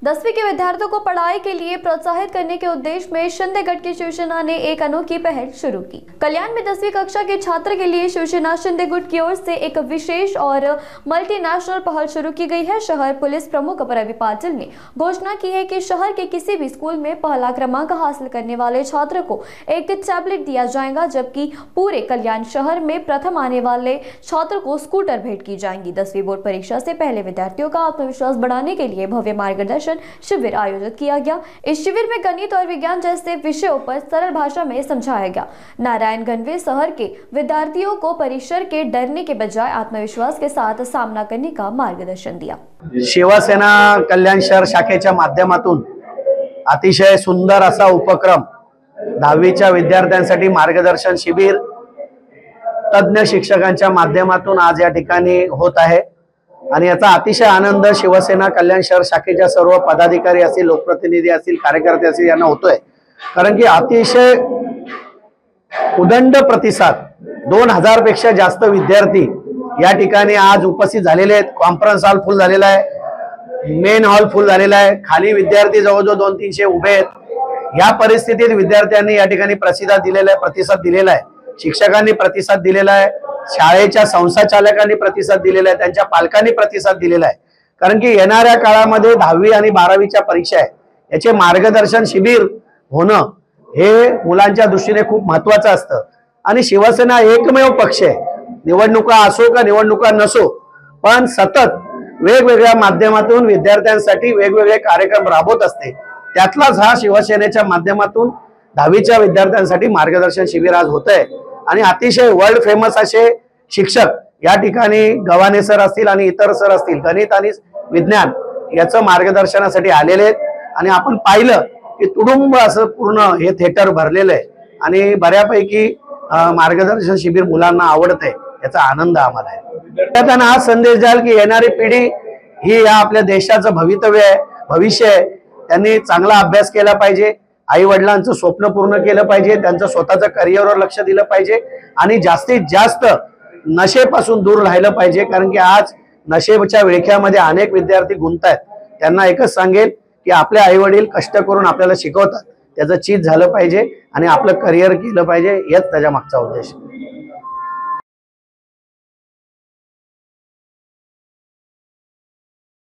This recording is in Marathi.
10वीं के विद्यार्थियों को पढ़ाई के लिए प्रोत्साहित करने के उद्देश्य में शिंदे गढ़ की शिवसेना ने एक अनोखी पहल शुरू की। कल्याण में 10वीं कक्षा के छात्र के लिए शिवसेना शिंदे गुट की ओर से एक विशेष और मल्टीनेशनल पहल शुरू की गई है। शहर पुलिस प्रमुख रवि पाटिल ने घोषणा की है कि शहर के किसी भी स्कूल में पहला क्रमांक हासिल करने वाले छात्र को एक टैबलेट दिया जाएगा, जबकि पूरे कल्याण शहर में प्रथम आने वाले छात्र को स्कूटर भेंट की जाएंगी। 10वीं बोर्ड परीक्षा से पहले विद्यार्थियों का आत्मविश्वास बढ़ाने के लिए भव्य मार्गदर्शन शिविर आयोजित किया गया। इस शिविर में गणित और विज्ञान जैसे विषयों पर सरल भाषा में समझाया गया। नारायणगंज में शहर के विद्यार्थियों को परिसर के डरने के बजाय आत्मविश्वास के साथ सामना करने का मार्गदर्शन दिया। शिवसेना कल्याण शहर शाखेच्या माध्यमातून अतिशय सुंदर असा उपक्रम 10वीच्या विद्यार्थ्यांसाठी मार्गदर्शन शिबिर तज्ञ शिक्षकांच्या माध्यमातून आज या ठिकाणी होत आहे आणि याचा अतिशय आनंद शिवसेना कल्याण शहर शाखेच्या सर्व पदाधिकारी असतील, लोकप्रतिनिधी असतील, कार्यकर्ते असतील यांना होतोय। कारण की अतिशय उदंड प्रतिसाद 2000 पेक्षा जास्त विद्यार्थी या ठिकाणी आज उपस्थित झालेले आहेत। कॉन्फरन्स हॉल फुल झालेला आहे, मेन हॉल फुल झालेला आहे, खाली विद्यार्थी जवळजवळ 200-300 उभे आहेत। या परिस्थितीत विद्यार्थ्यांनी या ठिकाणी प्रतिसाद दिलेला आहे, शिक्षकांनी प्रतिसाद दिलेला आहे, शाळेच्या संस्थाचालकांनी प्रतिसाद दिलेला आहे, त्यांच्या पालकांनी प्रतिसाद दिलेला आहे। कारण की येणाऱ्या काळामध्ये 10वी आणि 12वीच्या परीक्षा आहे, याचे मार्गदर्शन शिबिर होणं हे मुलांच्या दृष्टीने खूप महत्त्वाचं असतं। आणि शिवसेना एकमेव पक्ष आहे, निवडणुका असो का निवडणुका नसो, पण सतत वेगवेगळ्या माध्यमातून विद्यार्थ्यांसाठी वेगवेगळे कार्यक्रम राबवत असते। त्यातलाच हा शिवसेनेच्या माध्यमातून 10वीच्या विद्यार्थ्यांसाठी मार्गदर्शन शिबिर आज होतंय आणि अतिशय वर्ल्ड फेमस असे शिक्षक या ठिकाणी गव्हाणे सर असतील आणि इतर सर असतील, गणित आणि विज्ञान याचं मार्गदर्शनासाठी आलेले आहेत। आणि आपण पाहिलं की तुडुंब असं पूर्ण हे थिएटर भरलेलं आहे आणि बऱ्यापैकी मार्गदर्शन शिबिर मुलांना आवडत आहे, याचा आनंद आम्हाला आहे। त्यांना हा संदेश द्याल की येणारी पिढी ही या आपल्या देशाचं भविष्य आहे, त्यांनी चांगला अभ्यास केला पाहिजे, आई वडिलांचं स्वप्न पूर्ण केलं पाहिजे, त्यांचं स्वतःचं करिअरवर लक्ष दिलं पाहिजे आणि जास्तीत जास्त नशेपासून दूर राहिलं पाहिजे। कारण की आज नशेच्या विळख्यामध्ये अनेक विद्यार्थी गुंततात। त्यांना एकच सांगेल की आपले आई वडील कष्ट करून आपल्याला शिकवतात, त्याचं चीज झालं पाहिजे आणि आपलं करिअर केलं पाहिजे, हेच त्याच्या मागचा उद्देश।